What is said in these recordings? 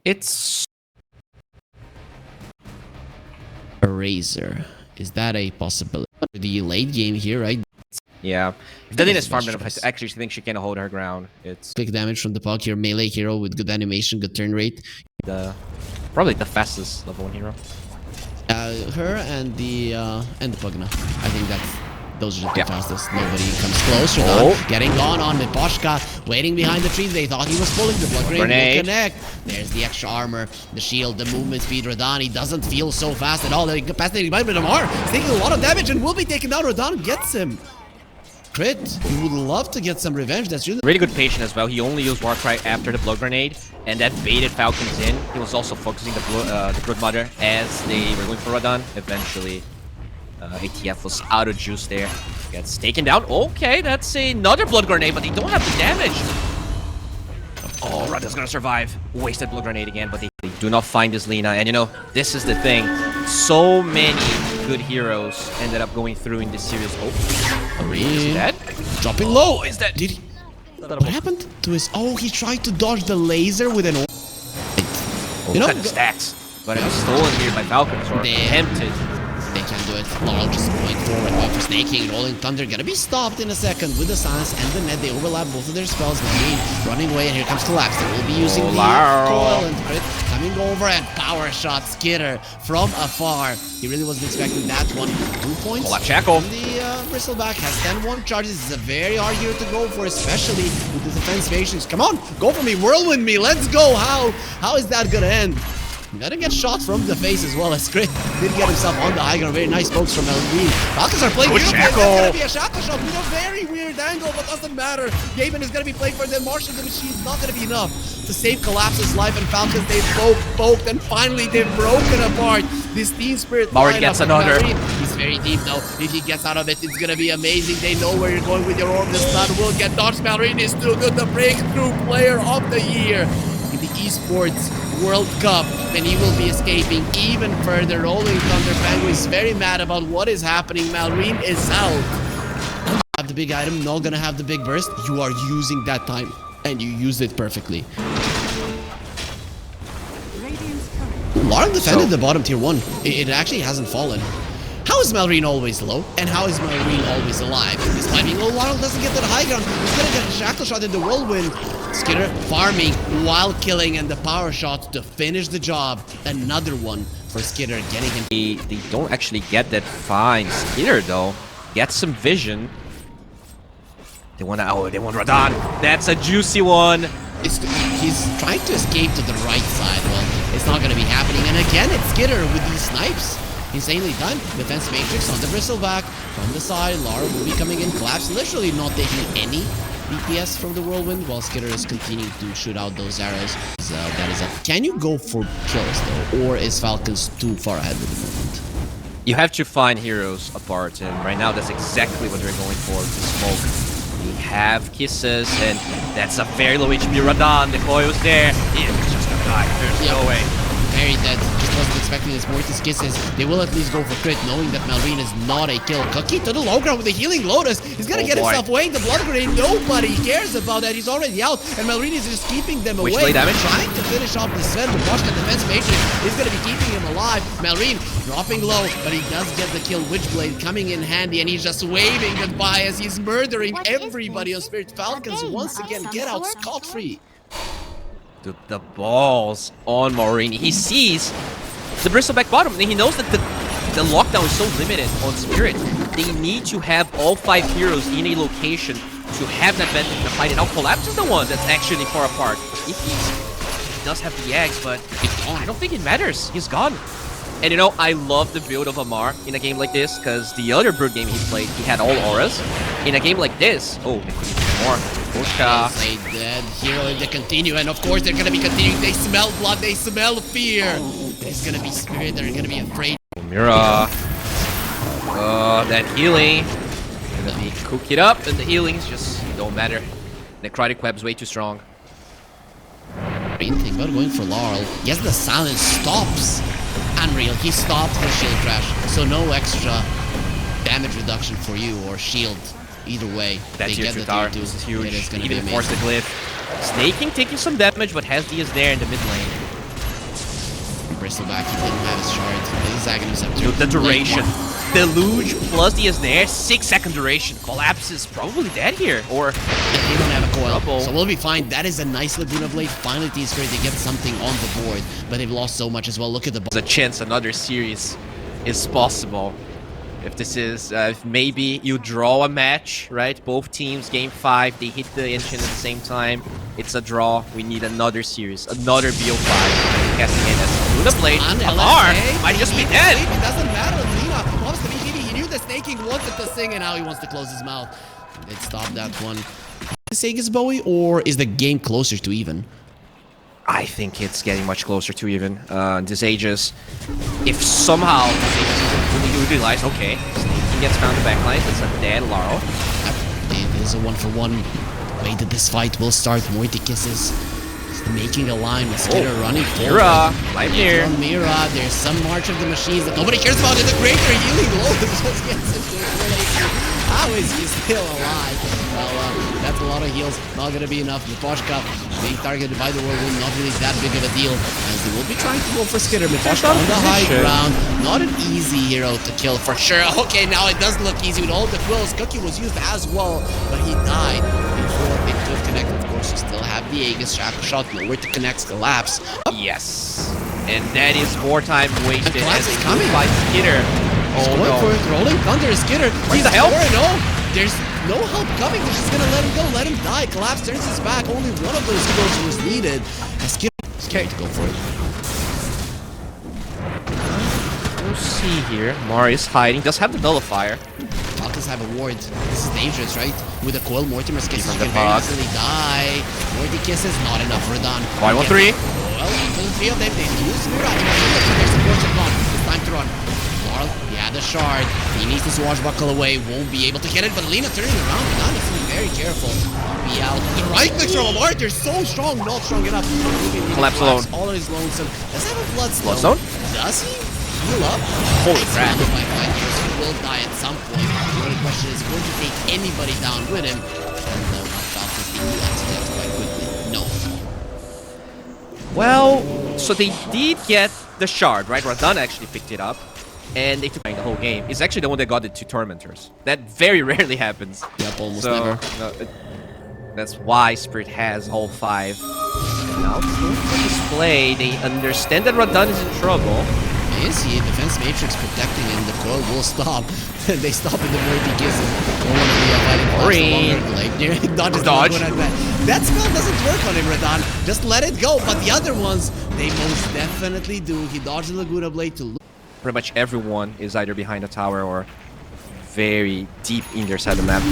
It's a Razor. Is that a possibility? The late game here, right? Yeah. If that is farm enough, I actually think she can hold her ground. It's quick damage from the puck here. Melee hero with good animation, good turn rate. Probably the fastest level 1 hero. Her and the Pugna. I think those are the two fastest. Nobody comes close. Getting gone on Miposhka, waiting behind the trees. They thought he was pulling the blood grenade. Will connect. There's the extra armor, the shield, the movement speed. Radani doesn't feel so fast at all. The capacity by Damar is taking a lot of damage and will be taken down. Radan gets him. Crit. He would love to get some revenge. That's really good patient as well. He only used Warcry after the blood grenade, and that baited Falcons in. He was also focusing the Brood Mother as they were going for Radan. Eventually, ATF was out of juice there. Gets taken down. Okay, that's another blood grenade, but they don't have the damage. Oh, Radan's gonna survive. Wasted blood grenade again, but they do not find this Lina. And you know, this is the thing. So many good heroes ended up going through in this series. Oh, is that? Dropping low. Is that? Did he? What happened to his? Oh, he tried to dodge the laser with an. You know, kind of stats, but it was stolen here by Falcons or attempted. They can do it. Laurel just going forward, going for snaking, rolling thunder. Gonna be stopped in a second with the silence and the net. They overlap both of their spells. Marine running away, and here comes Collapse. They will be using the coil and crit coming over and power shot Skitter from afar. He really wasn't expecting that one. 2 points. Collapse Shackle. The Bristleback has 10-1 charges. This is a very hard hero to go for, especially with the defense variations. Come on, go for me, whirlwind me. Let's go. How is that gonna end? Gotta get shot from the face as well as Crit did get himself on the high ground. Very nice pokes from LV. Falcons are playing beautifully. That's gonna be a shackle shot with a very weird angle, but doesn't matter. Gavin is gonna be playing for them. Marshall the Machine's not gonna be enough to save Collapse's life, and Falcons they've poked, and finally they've broken apart this Team Spirit. Maury gets another. He's very deep though. If he gets out of it, it's gonna be amazing. They know where you're going with your orb. The stun will get dodged. Malrine is still good. The breakthrough player of the year in the esports World Cup, and he will be escaping even further. Rolling Thunder Fango is very mad about what is happening. Malrine is out. Have the big item, not gonna have the big burst. You are using that time, and you used it perfectly. Lauren defended the bottom tier 1. It actually hasn't fallen. How is Malrine always low? And how is Malrine always alive? Despite being low, Laurel doesn't get to the high ground. He's gonna get a shackle shot in the whirlwind. Skitter farming while killing, and the power shot to finish the job. Another one for Skitter, getting him. They don't actually get that fine. Skitter though gets some vision. They want Radan. That's a juicy one. He's trying to escape to the right side. Well, it's not gonna be happening. And again, it's Skitter with these snipes. Insanely done. Defense Matrix on the Bristleback. From the side, Lara will be coming in. Collapse literally not taking any DPS from the whirlwind, while Skitter is continuing to shoot out those arrows. That is up. Can you go for kills though, or is Falcons too far ahead with the movement? You have to find heroes apart, and right now that's exactly what they're going for. To smoke. We have kisses, and that's a very low HP Radan. The coil was there. He's just gonna die. There's no way. Very dead. Just wasn't expecting this. Mortis kisses. They will at least go for crit, knowing that Malrine is not a kill. Cookie to the low ground with the healing Lotus. He's gonna get himself away. The blood grenade. Nobody cares about that. He's already out, and Malrine is just keeping them away. Trying to finish off the Sven. The Boschka defense matrix is gonna be keeping him alive. Malrine dropping low, but he does get the kill. Witchblade coming in handy, and he's just waving goodbye as he's murdering everybody on Spirit. Falcons once again get out scot-free. Dude, the balls on Marini. He sees the Bristleback bottom, and he knows that the lockdown is so limited on Spirit. They need to have all 5 heroes in a location to have that advantage in the fight. And now Collapse is the one that's actually far apart. If he does have the eggs, but I don't think it matters. He's gone. And you know, I love the build of Amar in a game like this, because the other Brood game he played, he had all auras. In a game like this, they could even more. They dead hero if they continue, and of course they're gonna be continuing. They smell blood, they smell fear. There's gonna be Spirit, they're gonna be afraid. Mira. That healing. Gonna be cook it up, and the healings just don't matter. Necrotic Web's way too strong. Green thing about going for Laurel. Yes, the silence stops. Unreal, he stopped the shield crash, so no extra damage reduction for you or shield. Either way, that tier 2 tower is huge. It is gonna even be force the glyph. Snaking, taking some damage, but has Diaz there in the mid lane. Bristleback. He didn't have his shard. This is Agony's up Dude, the duration. Deluge plus the Snare, 6-second duration. Collapse is probably dead here. Or they don't have a coil. Trouble. So we'll be fine. That is a nice Laguna Blade. Finally, T-Square, they get something on the board. But they've lost so much as well. Look at the... There's a chance another series is possible. If this is, if maybe you draw a match, right? Both teams, game 5, they hit the engine at the same time. It's a draw. We need another series, another BO5. Casting in as Luna Blade. Amar might just be dead. It doesn't matter. Lina wants to be GD. He knew the snaking wanted to sing, and now he wants to close his mouth. They'd stop that one. Is Aegis Bowie, or is the game closer to even? I think it's getting much closer to even. This Aegis, if somehow this Aegis isn't fully utilized, okay, Snaking gets found the backline. It's a dead Laurel. It is a 1-for-1 way that this fight will start. Moiti kisses. Making a line with Skitter running forward. Mira, right here. Mira, there's some March of the Machines that nobody cares about. It's a greater healing load that just gets into it. How is he still alive? Well, that's a lot of heals. Not gonna be enough. Mitoshka being targeted by the whirlwind, not really that big of a deal, as they will be trying to go for Skitter. Mitoshka on the high ground. Not an easy hero to kill for sure. Okay, now it does look easy with all the quills. Cookie was used as well, but he died before it could connect. Of course, you still have the Aegis, Shackle Shot, nowhere to connect, Collapse. Yes. And that is more time wasted. Collapse is coming by Skitter. Oh no. For it. Rolling Thunder, Skitter. Where's the help? No, there's no help coming. They're just gonna let him go, let him die. Collapse turns his back. Only one of those heroes was needed. And Skitter is scared to go for it. We'll see here. Mari is hiding. Does have the nullifier. Falcons have a ward. This is dangerous, right? With a coil, Mortimer's kisses from can the very box. easily die. Morty kisses, not enough. Radon. 5-1-3. Well, for the 3 of them, they lose Mira. There's the force of gone. It's time to run. Laurel, yeah, the shard. He needs to swashbuckle away. Won't be able to get it, but Alina turning around. Radon needs to be very careful. Be out. The right click from Amar, they're so strong, not strong enough. Collapse alone. All on his lonesome. Does he have a bloodstone? Bloodstone? Does he? Heal up? Holy crap. He will die at some point. The only question is, going to take anybody down with him? And Falcons being that quite quickly. No. Well, so they did get the shard, right? Radon actually picked it up. And they took the whole game. He's actually the one that got it to Tormentors. That very rarely happens. Yep, almost so, never. That's why Spirit has all 5. And now for display, they understand that Radon is in trouble. Is he? Defense Matrix protecting him. The coil will stop. They stop in the Morty kisses. Don't want to be fighting Dodge. That spell doesn't work on him, Radon. Just let it go. But the other ones, they most definitely do. He dodged the Laguna Blade to lose. Pretty much everyone is either behind a tower or very deep in their side of the map.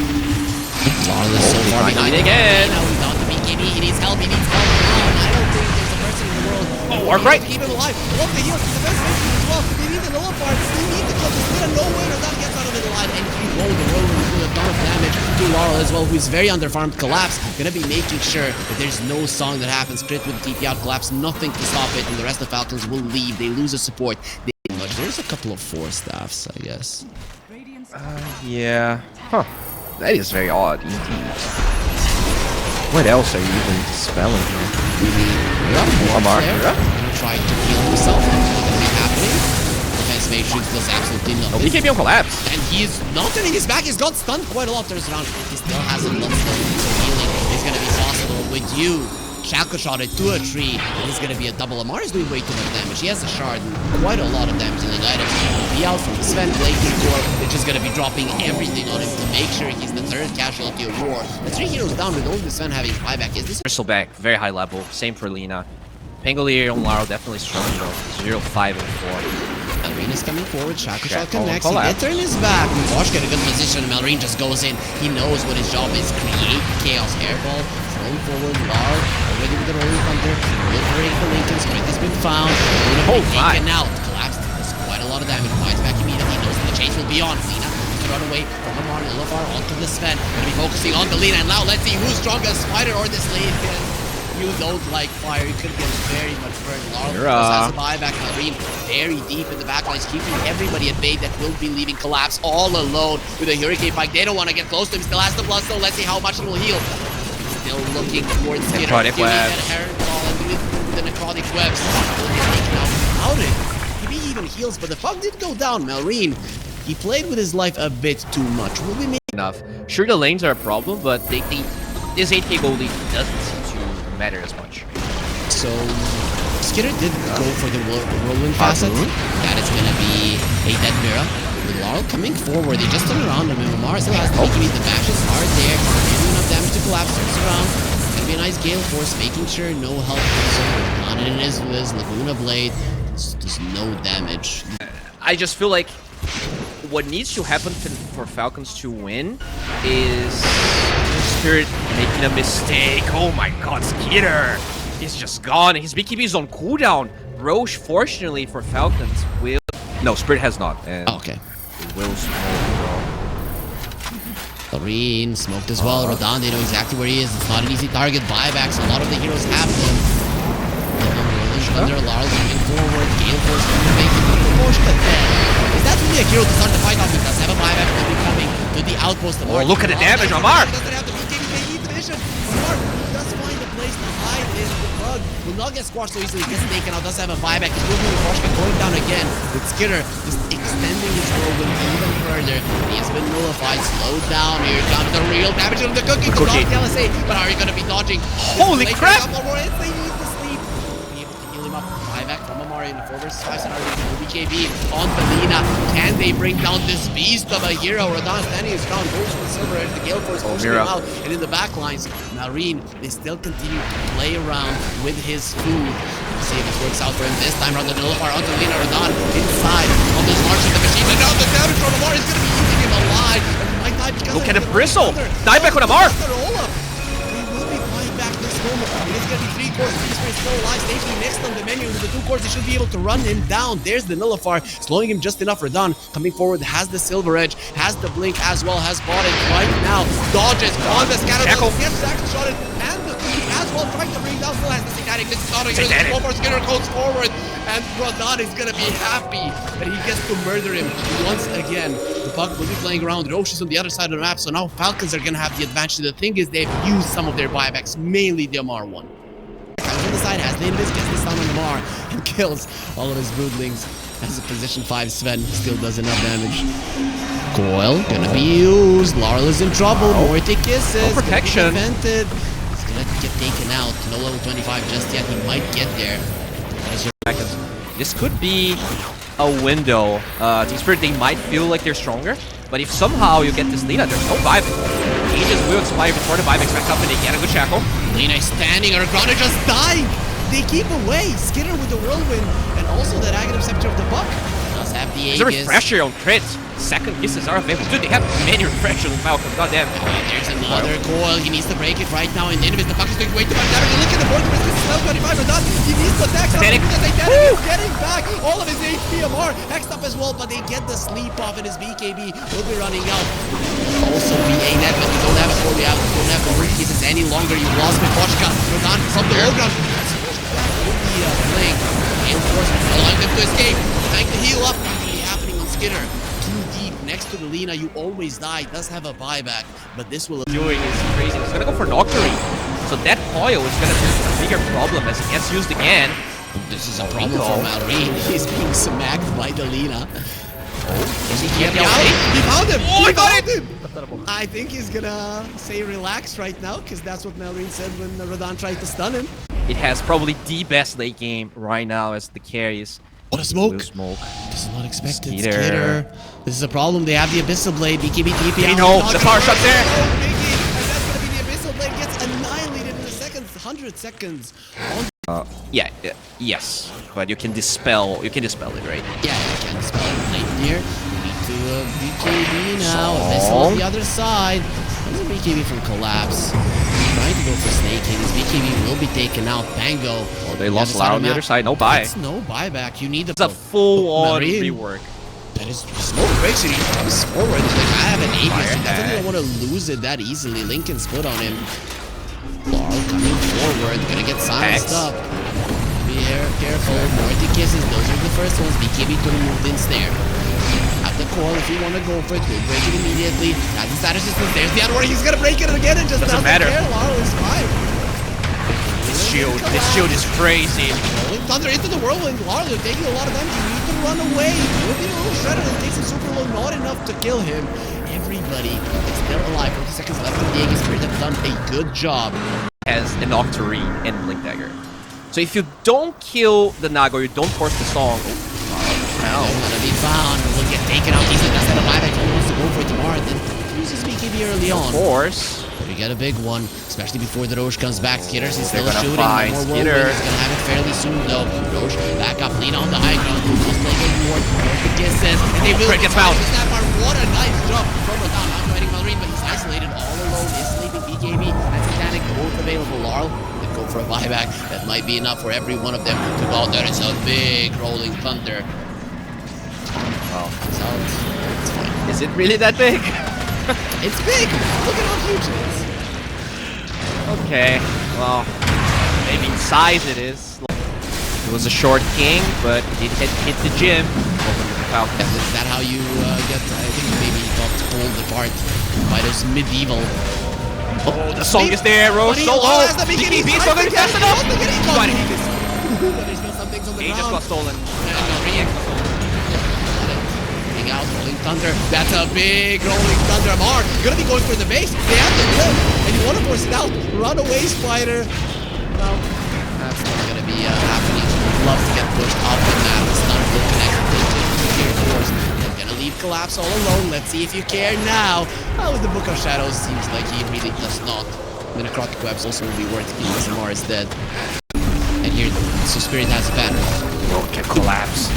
Lawless so far behind again. Now he's on the BKB. He needs help. He needs help now. I don't think there's a person in the world. Oh, Warcry. Keep him alive. Love the heals. The best mission as well. They need the nullifier. They need the club. There's no way Radon gets out of it alive. And he rolled the roller with a ton of damage to Laurel as well, who's very underfarmed. Collapse. Gonna be making sure that there's no song that happens. Crit with the TP out. Collapse. Nothing to stop it. And the rest of Falcons will leave. They lose the support. There's a couple of 4 staffs, I guess. Yeah. Huh. That is very odd, indeed. What else are you even dispelling here? Amar. Gonna try to heal himself. What's gonna be happening? Defense Matrix does absolutely nothing. He kept on Collapse. And he's not turning his back. He's got stunned quite a lot. Turns around. He still has a bloodstone. So healing is gonna be possible with you. Shackle Shot it to a tree. It is going to be a double. Amar is doing way too much damage. He has a shard and quite a lot of damage dealing items. Be out from Sven, Blakey, Core, which is going to be dropping everything on him to make sure he's the 3rd casualty of war. The 3 heroes down with only Sven having buyback. Is this Bristleback, very high level. Same for Lina. Pangolier and Laro definitely strong though. 0, 5, and 4. Malrina's coming forward. Shackle Shot connects. He did turn his back. Bosch got a good position. Malrine just goes in. He knows what his job is. Create chaos. Airball. Thrown forward. Laro already with the rolling thunder. Will break the Lincoln. Sprint has been found. Oh, taken out. Collapsed. Does quite a lot of damage. Buys back immediately. He knows that the chase will be on. Lina to run away from Amar. Lillifar onto the Sven. Gonna be focusing on the Lina. And now let's see who's strongest, Spider or this lane. You don't like fire, you could get very much burned. Laurel has a buyback. Malrine very deep in the back lines, keeping everybody at bay that will be leaving Collapse all alone with a Hurricane Pike. They don't want to get close to him. Still has the blood, so let's see how much he will heal. Still looking towards Skitter. Necrotic webs. The necrotic webs. Will get taken out. How about it. Maybe he even heals, but the puck did go down. Malrine, he played with his life a bit too much. Will we make enough? Sure, the lanes are a problem, but this 8k goal lead doesn't seem to matter as much. So, Skitter did go for the whirlwind facet. That is going to be a dead Vera. With Laurel coming forward, they just turn around him, and Lamar still has to make the bash is hard there. Getting enough damage to collapse, turns around. It's going to be a nice Gale Force, making sure no health comes over. On it is Wiz, Laguna Blade. Just no damage. I just feel like what needs to happen for Falcons to win is Spirit making a mistake. Oh my god, Skitter is just gone. His BKB is on cooldown. Roche, fortunately for Falcons, will... No, Spirit has not. And okay. It will smoke. Loreen smoked as well. Rodan, they know exactly where he is. It's not an easy target. Buybacks, a lot of the heroes have them. Thunder, Laurel coming forward. Gale Force making the push, but then is that really a hero to start the fight off with? Does have a buyback will be coming to the outpost. Oh, look at the damage, Amar! Doesn't have the BKB, they need the vision. Amar does find a place to hide his bug. Will not get squashed so easily. Gets taken out. Does have a buyback. He's moving with Roshka going down again. With Skitter just extending his whirlwind even further. He has been nullified. Slowed down. Here comes the real damage of the cookie. Could not LSA, but are you going to be dodging? Holy crap! They need to sleep. Be able to heal him up. Buyback from Amari in the 4vs5 scenario. BKB on Belina. Can they bring down this beast of a hero? Rodon standing his ground. Goes for the silver edge. The Gale Force pushing him out. And in the back lines, Marine, they still continue to play around with his food. Let's see if this works out for him this time. Around the Nullifar onto Belina. Rodon inside on this launch of the machine. And now the damage from Amari is going to be eating him alive. Look at the bristle. Die back on Amar. It's going to be 3 cores. He's still alive. Stationary next on the menu with the 2 cores. They should be able to run him down. There's the Nullifar, slowing him just enough. Radon coming forward, has the Silver Edge, has the Blink as well, has bought it right now. Dodges on the scatter. Gets actually shot it, and the Fluke as well, trying to bring down. Still has the Satanic. This is not a good. One more Skinner goes forward, and Radon is going to be happy that he gets to murder him once again. The Puck will be playing around. Roche is on the other side of the map, so now Falcons are going to have the advantage. The thing is, they've used some of their buybacks, mainly the Amar one. On the side, has the Invis, gets the stun on Amar, and kills all of his broodlings. As a position 5, Sven still does enough damage. Coil gonna be used. Laurel is in trouble. Morty kisses. No protection. Prevented. He's gonna get taken out. No level 25 just yet. He might get there. This could be a window. Team Spirit, they might feel like they're stronger, but if somehow you get this lead, there's no buyback. Ages will expire before the buyback's back up and they get a good shackle. Lena is standing, her ground is just dying. They keep away. Skitter with the whirlwind, and also that Aghanim Scepter of the Buck. Does have the Aegis. There's a refresher on crit. Second kisses are available. Dude, they have many refreshers on Falcon. Goddamn. There's another coil. He needs to break it right now. And Invis, the Buck is doing way too much damage. Look at the board. This is level 25 or not. He needs to attack. He's getting back all of his HP Amar. Hexed up as well, but they get the sleep off, and his BKB will be running out. Also be a net, but we don't have it for. We don't have the Word Kisses any longer. You lost with Boschka. Rodan from the low ground. With the Blink. Gale Force allowing them to escape. Trying to heal up. Usually happening on Skitter. Too deep next to the Lina. You always die. Does have a buyback, but this will. Doing is crazy. He's gonna go for Nocturne. So that coil is gonna be a bigger problem as it gets used again. This is a problem for Malrine. He's being smacked by the Lina. Does he get the He found him! Oh, he got him! I think he's gonna say relax right now, because that's what Malrine said when Radon tried to stun him. It has probably the best late game right now as the carries. What a smoke! Blue smoke. This is not expected. Skitter. This is a problem. They have the Abyssal Blade. BKB TP. They know the power shot there. And that's gonna be the Abyssal Blade. Gets annihilated in the second 100 seconds. Yes, but you can dispel it, right? Yeah, you can dispel it late here. We need to BKB now. Abyssal on the other side. There's a BKB from Collapse. Trying to go for snaking. His BKB will be taken out. Bango. Oh, they lost Lara on the other side. No buy. It's no buyback. You need the. It's a full-on rework. That is smoke breaks and he jumps forward. He's like, I have an Aegis. He doesn't want to lose it that easily. Lincoln split on him. Laurel coming forward. Gonna get silenced up. Be careful. Morty kisses. Those are the first ones. BKB to remove the ensnare. At the core, if you want to go for it, we'll break it immediately. Has the status distance. There's the other one. He's gonna break it again and just doesn't matter. Laurel is fine. shield is crazy. Rolling Thunder into the whirlwind. Larlo taking a lot of damage. You need to run away. Will be a little shredded. It takes a super low, not enough to kill him. Everybody is still alive. 40 seconds left. And Jaeger Spirit have done a good job. Has an Octarine and Blink Dagger. So if you don't kill the Naga or you don't force the song, Now gonna be found. Will get taken out easily. That's the buyback. He wants to go for it tomorrow. Then uses BKB early on. of course. We get a big one, especially before the Roche comes back. Skitters is still They're gonna shooting. find More Skitter. whirlwind. He's gonna have it fairly soon though. Roche back up, lean on the high ground. Just like a ward. The kisses. And they will Fred gets found. What a nice drop from Radan. Not fighting Malrine, but he's isolated all alone. Is sleeping BKB and Titanic both available. Larl they go for a buyback. That might be enough for every one of them to go out there. It's a big rolling thunder. Wow. It's out. It's fine. Is it really that big? It's big. Look at how huge it is. Okay, well, maybe in size it is. It was a short king, but it had hit the gym. Is that how you get, I think maybe got pulled apart by those medieval... Oh, the song is there, Roche, so low! BKB is not going fast enough! Got it. But there's still some things on the He just ground. got stolen. Getting out, rolling thunder. That's a big rolling thunder. Amar gonna be going for the base. They have the clip, and you want to force it out. Run away, Spider. Well, that's not gonna be happening. Love to get pushed up in that. It's not good connected to Gear Force. They're gonna leave Collapse all alone. Let's see if you care now. Oh, with the Book of Shadows, seems like he really does not. The Necrotic Webs also will be worth it because Amar is dead. And here, so Spirit has a banner. Oh, can collapse.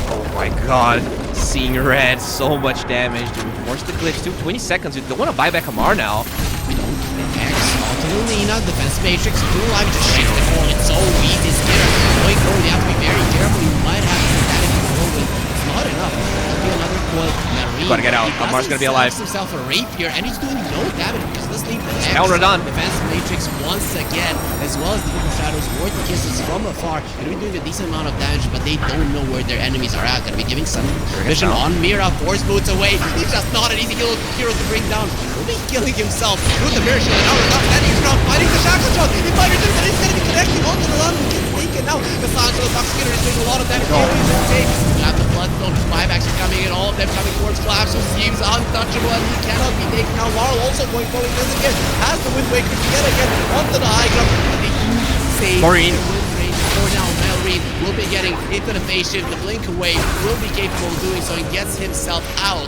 Oh my god. Seeing red, so much damage. Dude, force the glitch too. 20 seconds. You don't want to buy back Amar now. X onto Luna, defense matrix, full life, just shift the forward. It's so easy. Skitter going forward. You have to be very careful. You might have to static control, but it's not enough. There'll be another coil. Marine, Gotta get out. Amar's gonna be alive. He himself a Rapier, and he's doing no damage because this leave the X. Radan. Defense matrix once again, as well as the Book of Shadows, worth the kisses from afar. They're doing a decent amount of damage, but they don't know where their enemies are at. Gonna be giving some vision on Mira. Force boots away. He's just not an easy hero to bring down. He'll be killing himself with the mirror shield. Now Radan standing his ground, fighting the shackle shot. He might return, but he's gonna be connecting onto the run. He gets taken out. The Sancho, the Fox Skitter is doing a lot of damage. You have the Bloodstone. Buybacks are coming in. All of them coming towards Collapse, who seems untouchable, and he cannot be taken out. Laurel also going forward. Does again. Has the Wind Waker to get again onto the high ground. But they do save Maureen. the wind range for now. Malrine will be getting into the phase shift. The blink away will be capable of doing so and gets himself out.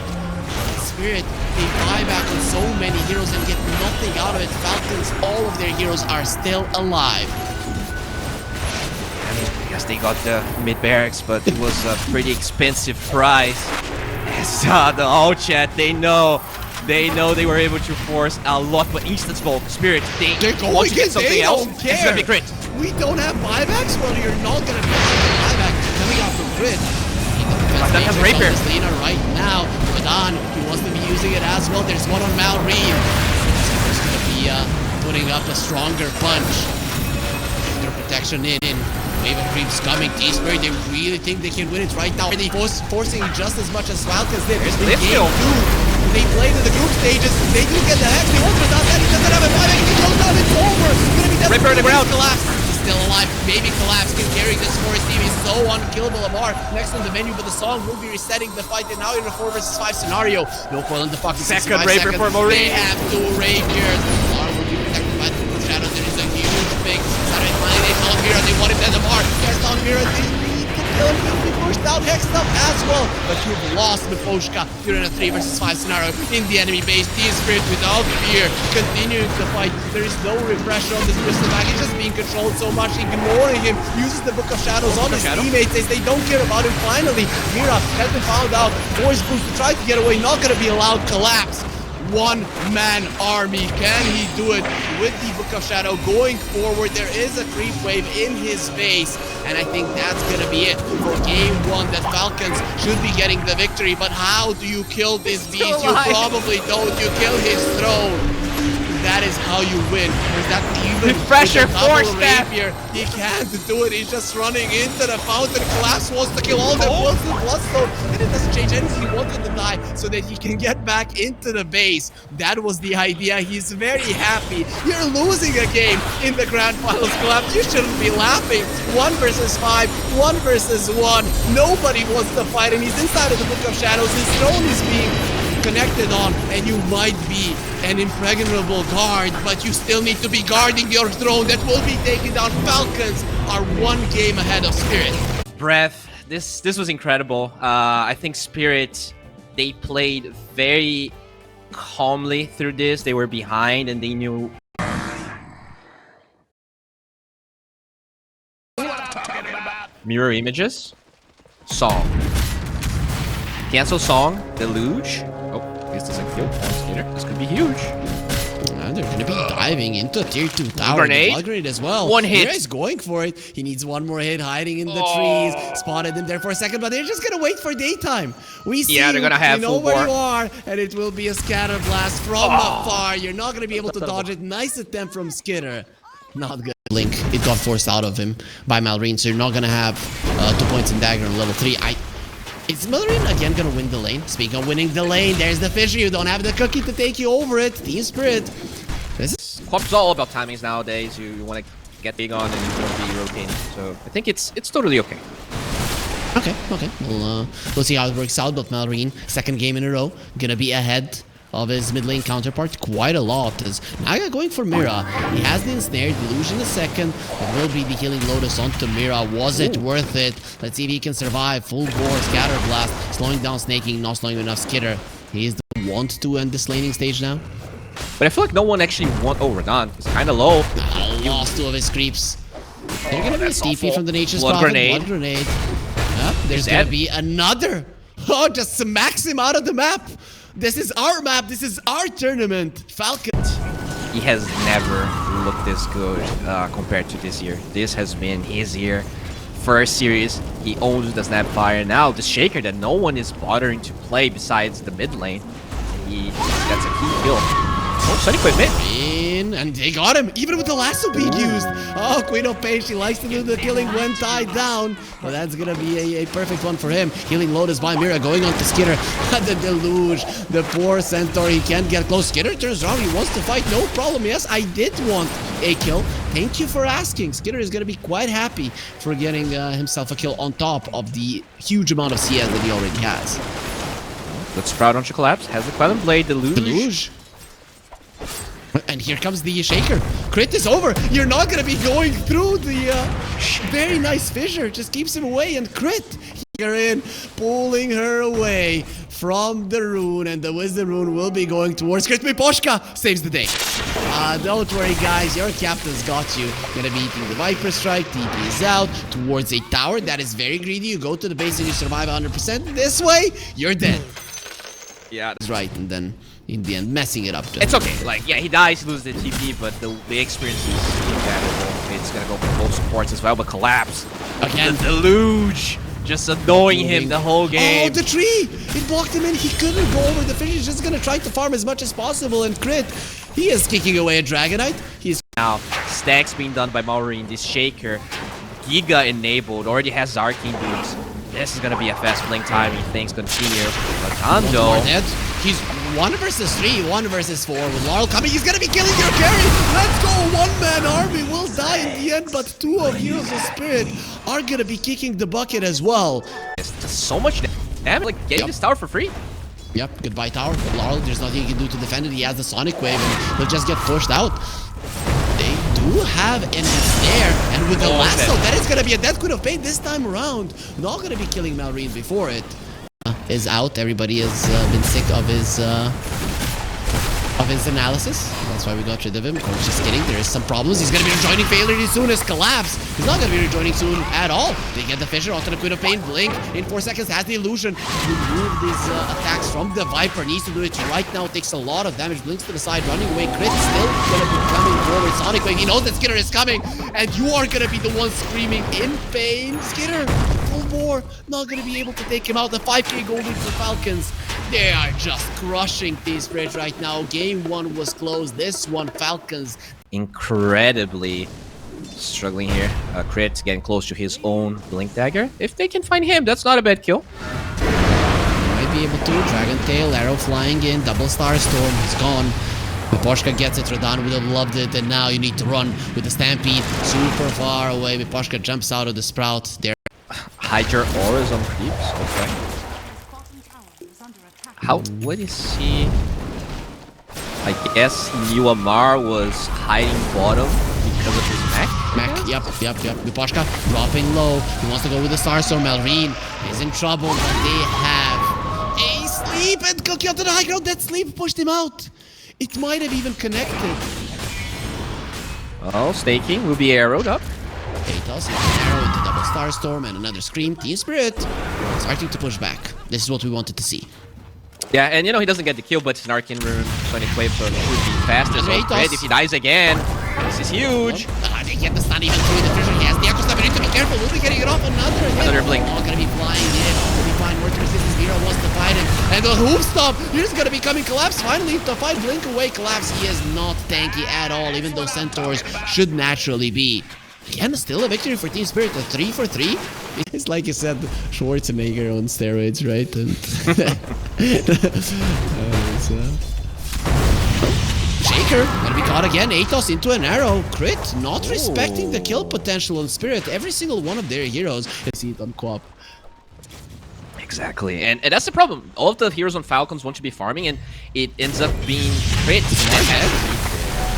Spirit, they buy back with so many heroes and get nothing out of it. Falcons, all of their heroes are still alive. Yes, they got the mid barracks, but it was a pretty expensive price. As the whole chat, they know they were able to force a lot, but instant smoke, Spirit, they want to get something else. It's gonna be crit. We don't have buybacks? Well, you're not gonna be having buyback coming off from grid. That has Rapier. Lena right now. Radan, he wants to be using it as well. There's one on Malrine. He's gonna be putting up a stronger punch. Their protection in. Wave of creeps coming. T-Spirit, they really think they can win it right now. Are they forcing just as much as Falcons did? In game 2, they played in the group stages. They do get the hex. They hold it up. He doesn't have a buyback. He goes down. It's over. It's gonna be Rapier on the ground. Collapse. He's still alive. Maybe Collapse can carry this for his team. He's so unkillable. Amar next on the menu, but the song will be resetting the fight. And now in a 4 versus 5 scenario. No coil in the fucking Second Rapier for Maureen. They have 2 Rapiers. Amar will be protected by the shadows. There is a huge big Saturday planning. They found Mira. They want him dead. Amar gets on Mira. They need to kill him. He'll be pushed out. Hexed up as well. But you've lost Miposhka. You're in a 3 versus 5 scenario in the enemy base. T-Spirit without fear continuing to fight. There is no refresher on this bristleback. He's just being controlled so much. Ignoring him. Uses the Book of Shadows on his teammates. They don't care about him. Finally, Mira has been found out. Force boost to try to get away. Not going to be allowed. Collapse. One-man army. Can he do it with the Book of Shadow going forward? There is a creep wave in his base, and I think that's gonna be it for game 1. That Falcons should be getting the victory, but how do you kill this beast? You probably don't. You kill his throne. that is how you win. There's that even pressure, with the double force that. Rapier. He can't do it. He's just running into the fountain. Collapse wants to kill all the Bloodstone, and it doesn't change anything. He wanted to die so that he can get back into the base. That was the idea. He's very happy. You're losing a game in the Grand Finals, Collapse. You shouldn't be laughing. 1 versus 5, 1 versus 1. Nobody wants to fight him. He's inside of the Book of Shadows. His throne is being connected on, and you might be an impregnable guard, but you still need to be guarding your throne that will be taking down. Falcons are 1 game ahead of Spirit. Breath. This was incredible. I think Spirit, they played very calmly through this. They were behind and they knew. Mirror images. Song. Cancel song. Deluge. Oh, this doesn't kill. This could be huge. They're going to be diving into tier 2 tower. Grenade? Grenade as well. 1 hit. He's going for it. He needs 1 more hit, hiding in the trees. Spotted him there for a second, but they're just going to wait for daytime. We see they're gonna have we know full where bar. you are, and it will be a scatter blast from afar. You're not going to be able to dodge it. Nice attempt from Skitter. Not good. Link, it got forced out of him by Malrine, so you're not going to have 2 points in dagger on level 3. Is Malrine again gonna win the lane? Speaking of winning the lane, there's the Fissure. You don't have the cookie to take you over it. Team Spirit. This is Club's all about timings nowadays. You want to get big on and you want to be rotating. So I think it's totally okay. okay. We'll see how it works out. But Malrine, 2nd game in a row, gonna be ahead of his mid lane counterpart quite a lot. As Naga going for Mira. He has the ensnared Delusion a second. It will be the healing Lotus onto Mira. Was it worth it? Let's see if he can survive. Full bore, scatter blast, slowing down Snaking, not slowing enough Skitter. He is the want to end this laning stage now. But I feel like no one actually won. Oh, Radon is kind of low. Lost 2 of his creeps. They're gonna be a TP from the Nature's Blood Prophet. grenade. Blood grenade. Yep, there's dead. gonna be another. Oh, just smacks him out of the map. This is our map. This is our tournament. Falcons. He has never looked this good compared to this year. This has been his year. First series, he owns the Snapfire. Now the Shaker that no one is bothering to play besides the mid lane. That's a key kill. Oh, Sunny quit mid. And they got him, even with the lasso being used. Oh, Queen of Pain, she likes to do the killing when tied down. But that's gonna be a perfect one for him. Healing Lotus by Mira, going on to Skitter. The Deluge, the poor Centaur, he can't get close. Skitter turns around, he wants to fight, no problem. Yes, I did want a kill. Thank you for asking. Skitter is gonna be quite happy for getting himself a kill on top of the huge amount of CS that he already has. Let's Sprout on Collapse. Has the Quelling Blade, Deluge. And here comes the Shaker. Crit is over. You're not gonna be going through the very nice Fissure. Just keeps him away and crit. You're in, pulling her away from the rune, and the Wisdom rune will be going towards Crit. Miposhka saves the day. Don't worry, guys. Your captain's got you. Gonna be eating the Viper Strike. TP is out towards a tower. That is very greedy. You go to the base and you survive 100%. This way, you're dead. Yeah, That's right, and then in the end, messing it up. it's okay. Like, yeah, he dies, he loses the TP, but the experience is invaluable. It's gonna go for both supports as well, but Collapse. Again. The Deluge just annoying him the whole game. Oh, the tree! It blocked him in. He couldn't go over. The fish is just gonna try to farm as much as possible and crit. He is kicking away a Dragonite. He's Now, stacks being done by Malrine. This Shaker, Giga enabled, already has Arcane Boots. This is gonna be a fast playing time if things continue. But Tando. dead. He's 1 versus 3, 1 versus 4. With Laurel coming, he's gonna be killing your carry. Let's go! 1-man army will die in the end, but 2 of Heroes of Spirit are gonna be kicking the bucket as well. It's just so much damage. Like, getting this tower for free. Yep, goodbye tower. But Laurel, there's nothing he can do to defend it. He has the Sonic Wave, and he'll just get pushed out. They do have an ensnare, and with the lasso, that is gonna be a death Queen of Pain this time around. Not gonna be killing Malrine before it is out. Everybody has been sick of his analysis. That's why we got rid of him. Coach, just kidding. There is some problems. He's gonna be rejoining fairly soon as Collapse. He's not gonna be rejoining soon at all. They get the Fissure onto the Queen of Pain. Blink in 4 seconds has the illusion. Remove these attacks from the Viper. Needs to do it right now. Takes a lot of damage. Blinks to the side, running away. Crit still gonna be coming forward. Sonic Wave. He knows that Skitter is coming, and you are gonna be the one screaming in pain. Skitter Cold War not gonna be able to take him out. The 5k gold lead for Falcons. They are just crushing Team Spirit right now. Game 1 was close. This one, Falcons. Incredibly struggling here. Crit getting close to his own Blink Dagger. If they can find him, that's not a bad kill. Might be able to. Dragon Tail, arrow flying in, double Star Storm. He's gone. Miposhka gets it. Radan would have loved it. And now you need to run with the Stampede super far away. Miposhka jumps out of the Sprout. There. Hide your auras on creeps. Okay. How? What is he? I guess Amar was hiding bottom because of his mech. Yep. Miposhka dropping low. He wants to go with the Starstorm. Melreen is in trouble, but they have a sleep and Cookie onto the high ground. That sleep pushed him out. It might have even connected. Oh, staking will be arrowed up. Atos an arrow into double Starstorm and another Scream. Team Spirit starting to push back. This is what we wanted to see. Yeah, and you know, he doesn't get the kill, but it's an Arcane Rune, Sonic Wave, so it would be fast as well. If he dies again, this is huge. They get the stun even through the fissure. He has the Echo Slam. Need to be careful. Will be getting it off. Another Blink. Oh, gonna be flying in. Will be fine. Word to resistance. Mira wants to fight him. And the hoof stomp. Here's gonna be coming. Collapse. Finally, to fight Blink away. Collapse. He is not tanky at all, even though Centaurs should naturally be. Again, still a victory for Team Spirit. A 3 for 3. It's like you said, Schwarzenegger on steroids, right? And Shaker gonna be caught again. Atos into an arrow. Crit not respecting the kill potential on Spirit. Every single one of their heroes. You see it on Co-op. Exactly, and that's the problem. All of the heroes on Falcons want to be farming, and it ends up being crit.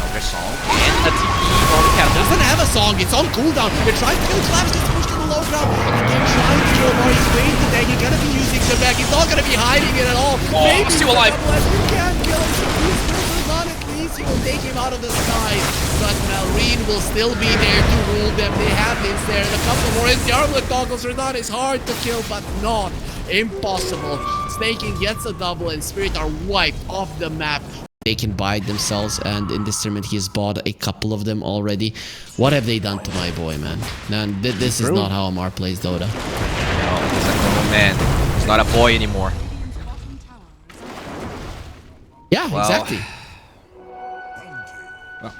Another song and a TP on the Captain. Doesn't have a song. It's on cooldown. They're trying to kill Collapse. Just pushed to the low ground. And they're trying to kill Amar. He's waiting to deck. You're gonna be using the back. He's not gonna be hiding it at all. Oh, Maybe still alive. You can't kill him. He's not at least. He will take him out of the sky. But Melreen will still be there to rule them. They have Linz there. And a couple more. The Armlet Goggles are not as hard to kill, but not impossible. Snaking gets a double, and Spirit are wiped off the map. They can buy it themselves, and in this tournament he has bought a couple of them already. What have they done to my boy, man? Man, this is not how Amar plays Dota. No, he's a grown man. He's not a boy anymore. Yeah, exactly. Well,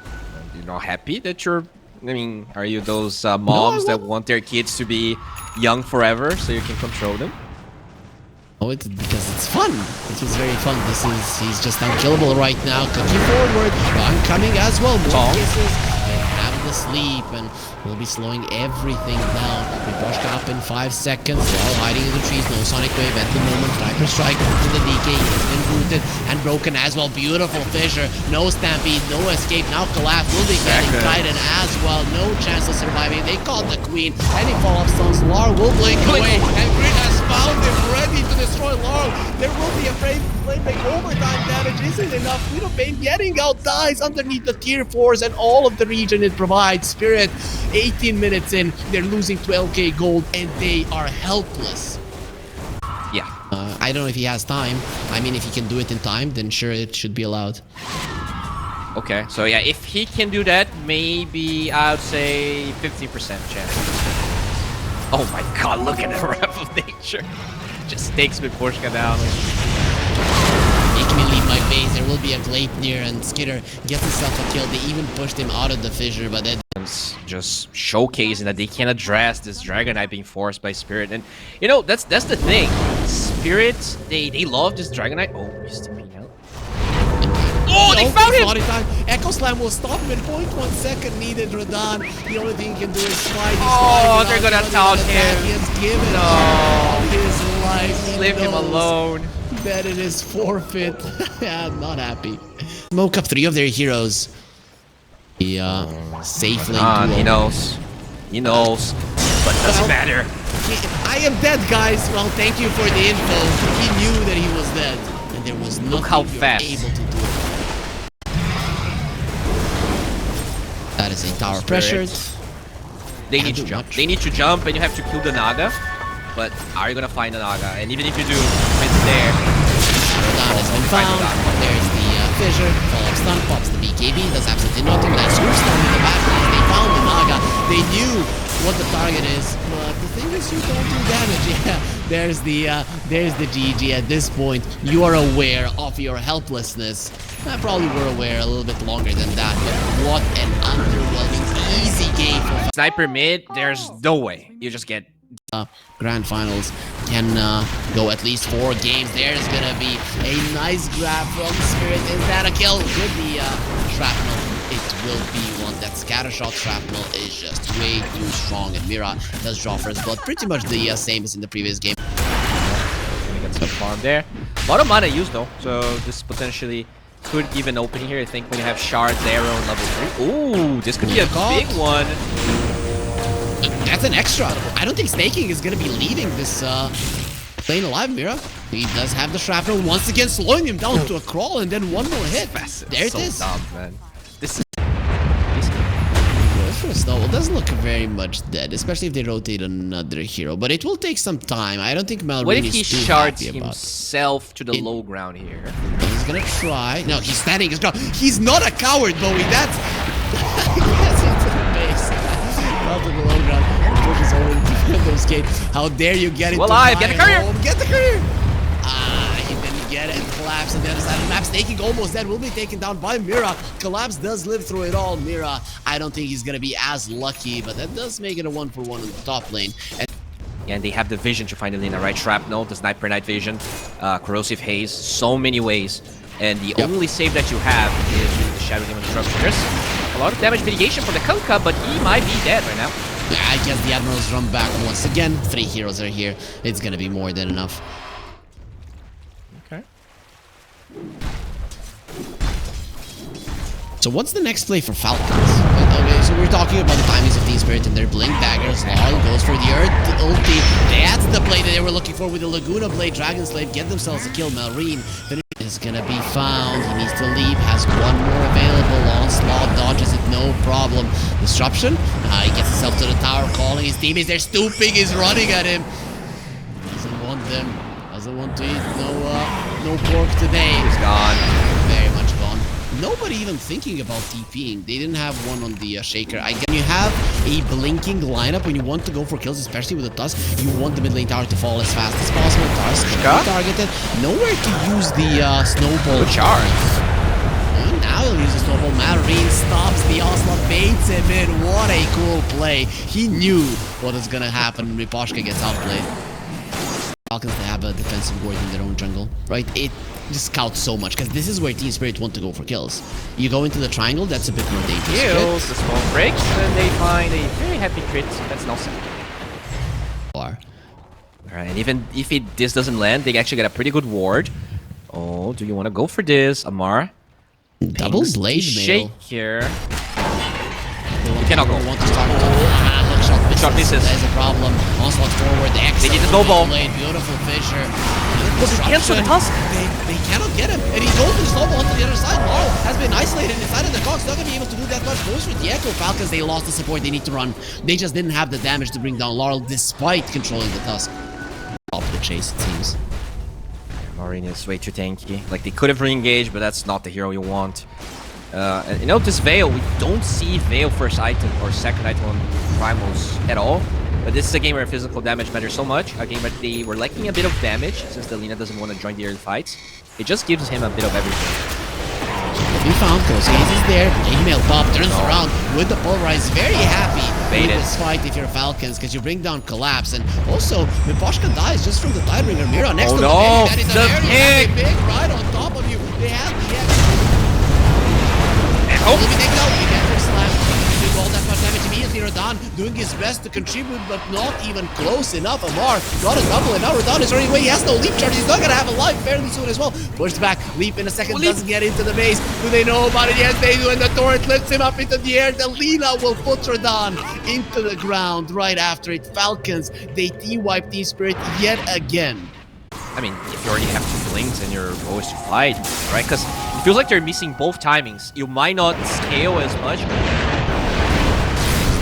you're not happy that you're... I mean, are you those moms that want their kids to be young forever so you can control them? Oh, it's because it's fun. It was very fun. He's just unkillable right now. Cookie forward. Gun coming as well. More kisses. They have the sleep and will be slowing everything down. Miposhka up in 5 seconds. They're all hiding in the trees. No Sonic Wave at the moment. Rapier strike to the DK. He's been rooted and broken as well. Beautiful fissure. No Stampede. No escape. Now Collapse will be getting guided as well. No chance of surviving. They caught the Queen. Any follow-up stones. Lar will blink away. And Grit has found him ready to destroy Laurel. There will be a flame break overtime damage. Isn't enough. Little Pain getting out, dies underneath the tier 4s and all of the region it provides. Spirit, 18 minutes in, they're losing 12k gold and they are helpless. Yeah. I don't know if he has time. I mean, if he can do it in time, then sure, it should be allowed. Okay, so yeah, if he can do that, maybe I would say 50% chance. Oh my god, look at the Wrath of Nature. Just takes Miposhka down. Make me leave my base. There will be a Gleipnir, and Skitter gets himself a kill. They even pushed him out of the fissure, but then just showcasing that they can address this Dragon Knight being forced by Spirit. And you know, that's the thing. Spirit, they love this Dragon Knight. Oh, he's stepping out. Oh, they found him! Time. Echo Slam will stop him in 0.1 second needed. Radan, the only thing he can do is fight. Oh, they're gonna taunt him. He has given all his life. Leave him alone. That it is forfeit. Yeah, I'm not happy. Smoke up 3 of their heroes. He safely. He knows. He knows. But it doesn't matter. I am dead, guys. Well, thank you for the info. He knew that he was dead. And there was nothing Look how fast. able to do. That is a tower pressured. They need to jump. They need to jump, and you have to kill the Naga. But are you gonna find the Naga? And even if you do, it's there. Radan has been found. There's the fissure. Follow-up stun, pops the BKB. Does absolutely nothing. That Swoop Stone in the back. They found the Naga. They knew what the target is, but the thing is, you don't do damage. Yeah, there's the GG at this point. You are aware of your helplessness. I probably were aware a little bit longer than that, but what an underwhelming, easy game for Sniper mid, there's no way. You just get... Grand finals can go at least 4 games. There's gonna be a nice grab from Spirit. Is that a kill? With the shrapnel, it will be one. That scattershot shrapnel is just way too strong, and Mira does draw first blood. Pretty much the same as in the previous game. Gonna get some farm there. A lot of mana used though, so this potentially could even open here. I think when you have shards, arrow, and level 3. Ooh, this could be a big one. That's an extra. I don't think Staking is going to be leaving this plane alive, Mira. He does have the shrapnel once again, slowing him down to a crawl, and then one more hit. There it is. Dumb, man. This is... For Snowball doesn't look very much dead, especially if they rotate another hero. But it will take some time. I don't think Malrine What if is he too shards happy about himself to the low ground here? He's gonna try. No, he's standing his ground. He's not a coward, Bowie. That's... Yes, into the base. Not to the low ground. Fluke is already defend those gates. How dare you get into alive, get the courier! Get the courier! He didn't get it. Collapse on the other side of the map. Staking almost dead. Will be taken down by Mira. Collapse does live through it all. Mira, I don't think he's gonna be as lucky, but that does make it a 1-for-1 in the top lane. And they have the vision to find the lane, right? Shrapnel, the sniper night vision, corrosive haze, so many ways. And the only save that you have is with the Shadow Demon Disruption. There's a lot of damage mitigation for the Kunkka, but he might be dead right now. Yeah, I guess the Admirals run back once again. 3 heroes are here. It's gonna be more than enough. Okay. So what's the next play for Falcons? Okay, so we're talking about the timings of Team Spirit and their Blink Daggers. Laurel goes for the Earth ulti. That's the play that they were looking for with the Laguna Blade. Dragon Slave get themselves a kill. Malrine is gonna be found. He needs to leap. Has one more available. Onslaught dodges it, no problem. Disruption. He gets himself to the tower, calling his teammates. They're stooping. He's running at him. Doesn't want them. Doesn't want to eat. No pork today. He's gone. Very much gone. Nobody even thinking about TPing. They didn't have one on the Shaker. I guess when you have a blinking lineup, when you want to go for kills, especially with the Tusk, you want the mid lane tower to fall as fast as possible. Tusk targeted. Nowhere to use the snowball charge. And now he'll use the snowball. Malrine stops the Onslaught, baits him in. What a cool play. He knew what was gonna happen when Riposhka gets outplayed. Falcons, they have a defensive ward in their own jungle, right? It just scouts so much, because this is where Team Spirit want to go for kills. You go into the triangle, that's a bit more dangerous. Kills, the smoke breaks, and they find a very happy crit. That's Nelson. Alright, and even if this doesn't land, they actually get a pretty good ward. Oh, do you want to go for this, Amar? Double blade shake here. You cannot go. Want to start Shot misses. There's a problem. Onslaught forward. They need the snowball. Beautiful Fissure. But they cancel the Tusk. They cannot get him. And he goes to the snowball onto the other side. Laurel has been isolated inside of the Cox. Not going to be able to do that much. Goes for the Echo. Falcons, they lost the support. They need to run. They just didn't have the damage to bring down Laurel despite controlling the Tusk. Off the chase, it seems. Marine is way too tanky. Like, they could have re-engaged, but that's not the hero you want. And you know, this Veil, we don't see Veil first item or second item on Primals at all. But this is a game where physical damage matters so much. A game where they were lacking a bit of damage, since Delina doesn't want to join the early fights. It just gives him a bit of everything. We found Kosei is there. Email Pop turns around with the Pulverize. Very happy with this fight if you're Falcons, because you bring down Collapse. And also, Miposhka dies just from the Tidebringer. Mira next to the That is a very big ride on top of you. They have the will be taken out. He never slapped. Doing all that much damage immediately. Radon doing his best to contribute, but not even close enough. Amar got a double, and now Radon is running away. He has no leap charge. He's not gonna have a life fairly soon as well. Pushed back. Leap in a second. Doesn't get into the base. Do they know about it? Yes, they do. And the turret lifts him up into the air. Delina will put Radon into the ground right after it. Falcons, they T-wipe Team Spirit yet again. I mean, if you already have 2 blinks and your goal is to fight, right? Because it feels like they're missing both timings. You might not scale as much.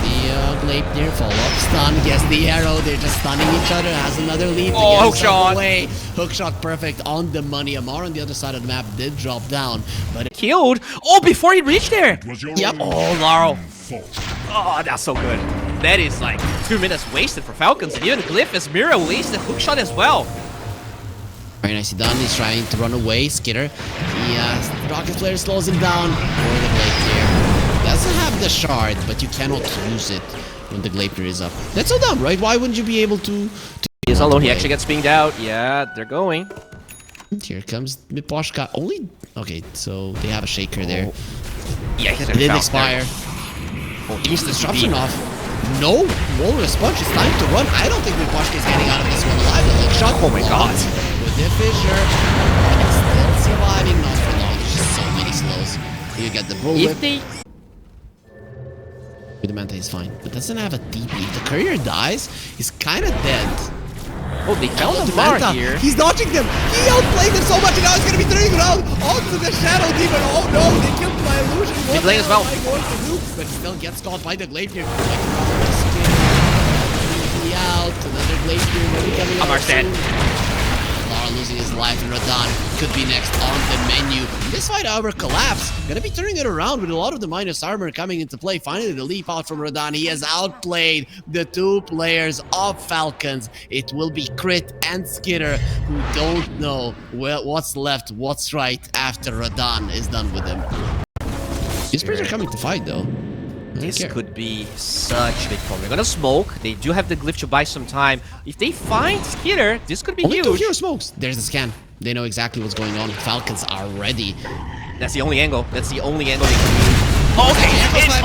The Blade there, follow-up stun, gets the arrow. They're just stunning each other. Has another lead. Oh, hookshot! Hookshot perfect on the money. Amar on the other side of the map did drop down, but it killed. Oh, before he reached there. Yep. Oh, Laurel. Oh, that's so good. That is like 2 minutes wasted for Falcons. And even Glyph as Mira wasted hookshot as well. Very nicely done. He's trying to run away. Skitter. The Rocket Flare slows him down. Or the Glacier. Doesn't have the shard, but you cannot use it when the Glacier is up. That's so dumb, right? Why wouldn't you be able to He's alone. He actually gets pinged out. Yeah, they're going. Here comes Miposhka. Only... Okay, so they have a shaker there. Yeah, he It did expire. Oh, He's disruption off. No Walrus Punch. It's time to run. I don't think Miposhka is getting out of this one alive. The hook shot. Oh my god. With the Fissure. It's still surviving. Not for long. There's just so many slows. You get the bullet. If they... The Manta is fine, but doesn't have a DP. If the courier dies, he's kind of dead. Oh, they found the a bar Manta. here. He's dodging them. He outplayed them so much, and now he's going to be turning around onto the Shadow Demon. Oh no, they killed my illusion. What playing as well. am I going to do? But he still gets caught by the Glacier. Out. Another Glacier. I'm dead. Lara losing his life, and Radahn could be next on the menu. This fight, however, collapsed. Gonna be turning it around with a lot of the minus armor coming into play. Finally, the leap out from Radahn. He has outplayed the two players of Falcons. It will be Crit and Skitter who don't know what's left, what's right after Radahn is done with them. These players are coming to fight, though. This could be such a big problem. They're gonna smoke. They do have the Glyph to buy some time. If they find Skitter, this could be Only huge. 2 hero smokes. There's the scan. They know exactly what's going on. Falcons are ready. That's the only angle. That's the only angle they can use. Okay,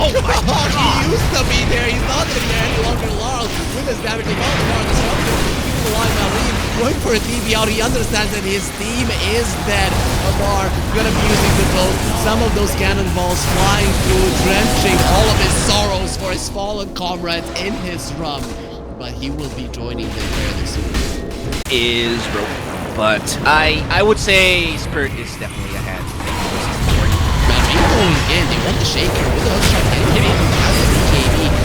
oh my god, he used to be there. He's not gonna be there any longer. Laurel with his damage. They found the bar. The line Marine going for a DB out. He understands that his team is dead. Amar gonna be using the boat. Some of those cannonballs flying through, drenching all of his sorrows for his fallen comrades in his rum. But he will be joining them fairly soon. Is broken. But I would say Spirit is definitely ahead. Going in, they want the shaker with the hook shot.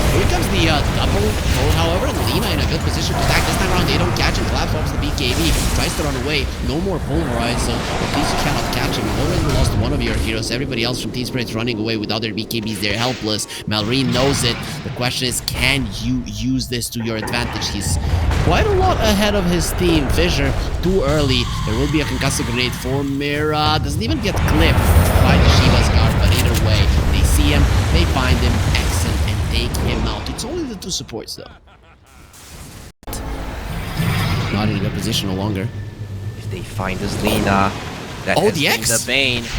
Here comes the double pull, however, and Lina in a good position to attack. This time around, they don't catch him. Collapse off the BKB, tries to run away. No more pulverize, so at least you cannot catch him. You've already lost one of your heroes. Everybody else from Team Spirit's running away with other BKBs. They're helpless. Malrine knows it. The question is, can you use this to your advantage? He's quite a lot ahead of his team. Fissure, too early. There will be a concussive grenade for Mira. Doesn't even get clipped by the Shiva's guard, but either way, they see him, they find him, exit, and take him out. It's only the two supports, though. Not in a good position no longer. If they find this Lina, that oh, has the been X? the bane. Is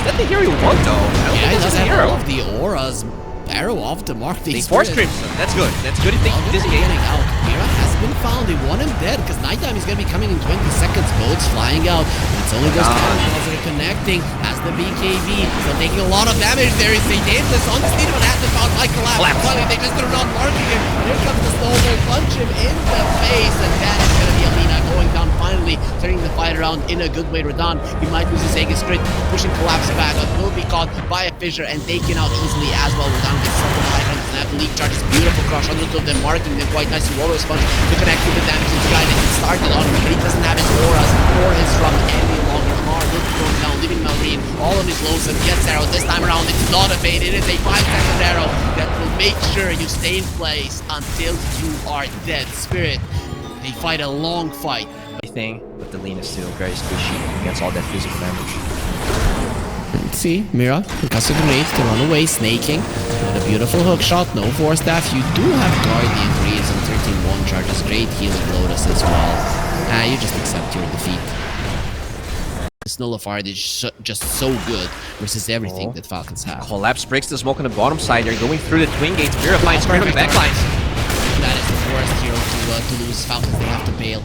that the hero you want, though? I don't Yeah, think it does that's the have hero. all of the auras. Arrow off the mark. They force Crimson. That's good. That's good if they disengage. Getting out. Mira has been found. They want him dead because nighttime is going to be coming in 20 seconds. Boats flying out. It's only those cannonballs that are connecting as the BKB. So taking a lot of damage there. Is dangerous on the speed of an has been found by Collapse. Finally, they just are not marking him. Here comes the snowball. Punch him in the face. And that is going to be Alina going down finally. Turning the fight around in a good way. Radahn, he might lose his Aegis Crit. Pushing Collapse back. But will be caught by a Fissure and taken out easily as well. Radahn gets something high on the snap. League charges. Beautiful crush. Hundreds of them marking them quite nicely. Walrus Punch to connect with the damage into the guy that he started on. But he doesn't have his auras or his rum any longer. Mar will be going down, leaving Malrine all of his lows and gets arrow. This time around, it's not a bait. It is a 5-second arrow that will make sure you stay in place until you are dead. Spirit, they fight a long fight. But the Lina is still very squishy against all that physical damage. Let's see, Mira, concussive grenade to run away, snaking with a beautiful hook shot, no force staff. You do have Guardian Greaves and 13-1 charges, great healing Lotus as well. You just accept your defeat. This Nullifier is just so good versus everything that Falcons have. Collapse breaks the smoke on the bottom side. They're going through the twin gates. Mira finds Spirit on the backlines. That is the worst hero to lose. Falcons, they have to bail.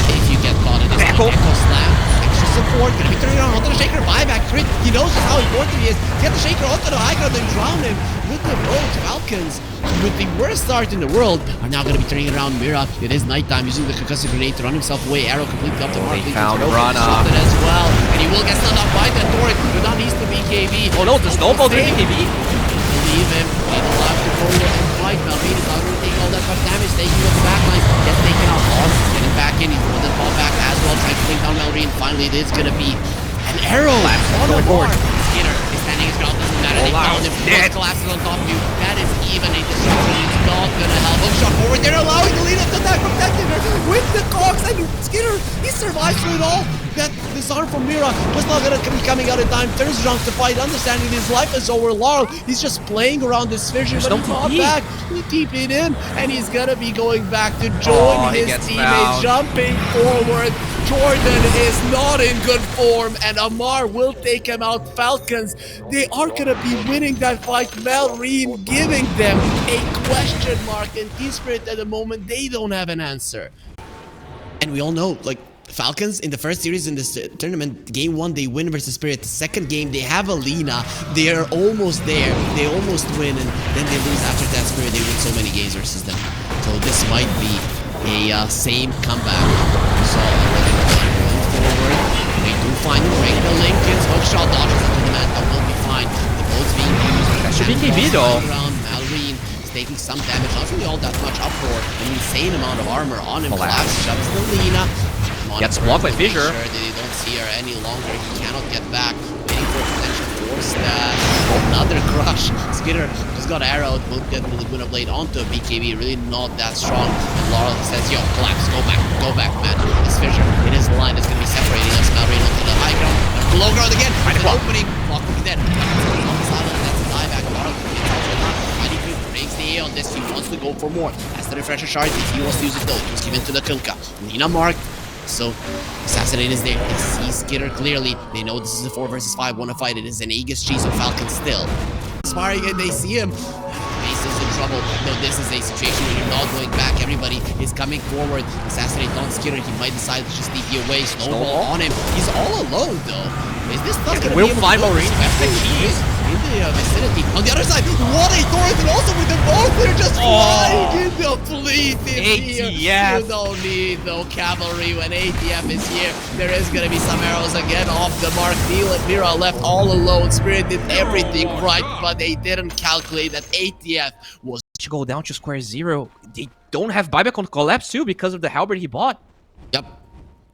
If you get caught in this Echo Slam, extra support, gonna be turning around onto the Shaker, buyback, Crit, he knows just how important he is. Get the Shaker onto the high ground and drown him with the boat. Falcons, with the worst start in the world, are now gonna be turning around Mira. It is nighttime, using the concussive grenade to run himself away. Arrow completely up the mark. They found Rana as well, and he will get stunned up by the turret. Radahn needs the BKB. Oh no, the snowball to BKB. Leave him. He will have to go and fight. Malrine is not really taking all that much damage. Taking up the backline. Gets taken out. Getting back in. He's going to fall back as well. Trying to bring down Malrine. Finally, it is going to be an arrow on the board. Skinner is standing his ground. Doesn't Matter Wow, down if dead. collapses on top of you. That is even a destruction. It's not gonna help. Hookshot forward. They're allowing the lead to attack protecting her with the cogs, and Skinner, he survives through it all. That disarm from Mira was not gonna be coming out in time. Turns drunk to fight, understanding his life is over. Laurel, he's just playing around this fissure, but no he's not TP. back. He TP'd in, and he's gonna be going back to join He his gets teammates, fouled. jumping forward. Jordan is not in good form, and Amar will take him out. Falcons, they are gonna be winning that fight. Malreen giving them a question mark, and T-Spirit at the moment, they don't have an answer. And we all know, like, Falcons in the first series in this tournament, game 1 they win versus Spirit. The second game they have Alina, they are almost there, they almost win, and then they lose after that. Spirit, they win so many games versus them. So this might be a same comeback. So going forward, they do find him, break the Lincolns, hookshot dodges into the mat, that will be fine. The bolts being used. That should be KB though. Malreen is taking some damage, not really all that much up for an insane amount of armor on him. Collapse shoves the Lina. Gets blocked by Fissure. Sure that they don't see her any longer. He cannot get back. Waiting for a potential force dash. Another crush. Skinner just got arrowed. Will get the Laguna Blade onto a BKB. Really not that strong. And Laurel says, yo, collapse. Go back, man. It's Fissure. It is the line that's going to be separating us. Malreen onto the high ground. Below ground again. An opening. Clock will be dead. On the sideline. That's a dieback. Laurel gets out of the breaks the A on this. He wants to go for more. Has the refresher shard. If he wants to use it though, it was given to the Kilka. Nina marked. So, Assassinate is there. They see Skinner clearly. They know this is a 4 versus 5. Want to fight. It is an Aegis cheese of Falcon still. Sparring and they see him. Base is in trouble. No, this is a situation where you're not going back. Everybody is coming forward. Assassinate on Skinner. He might decide to just TP away. Snowball on him. He's all alone though. Is this not going to be able to go? In the vicinity. On the other side, what a torrent, and also with the both, they're just flying in the fleet. ATF. You don't need no cavalry when ATF is here. There is gonna be some arrows again off the mark. Neil and Mira left all alone. Spirit did everything right, but they didn't calculate that ATF was To go down to square zero. They don't have buyback on Collapse too because of the halberd he bought. Yep.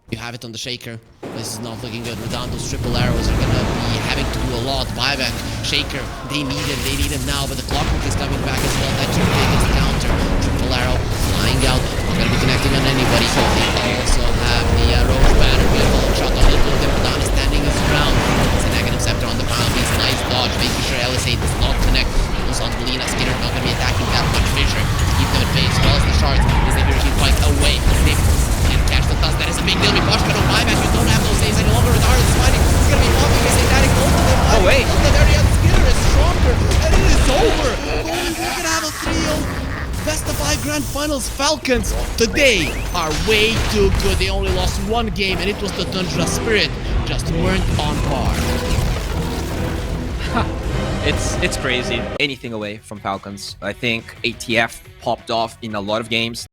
You have it on the Shaker. This is not looking good. Redondo's triple arrows are gonna be having to do a lot. Buyback, Shaker, they need him now, but the Clockwork is coming back as well. That's your biggest counter. Triple arrow flying out. Not gonna be connecting on anybody. So they also have the Roach Banner. Beautiful shot on little of them. Redon is standing his ground. It's a negative scepter on the ground. He's nice dodge, making sure LSA does not connect. He was on Lina. Skinner not gonna be attacking that much. Fissure to keep them at bay as well as the shards. Is the Hurricane fight away. They can catch the dust. That is a big deal. Bosch gonna buyback. You don't have those saves any longer. Redon is fighting. He's gonna be popping his static both of them. Oh, wait. The very end. Skinner is stronger, and it is over. We're gonna have a 3-0 best of 5 grand finals. Falcons today are way too good. They only lost one game, and it was the Tundra. Spirit just weren't on par. It's crazy. Anything away from Falcons. I think ATF popped off in a lot of games.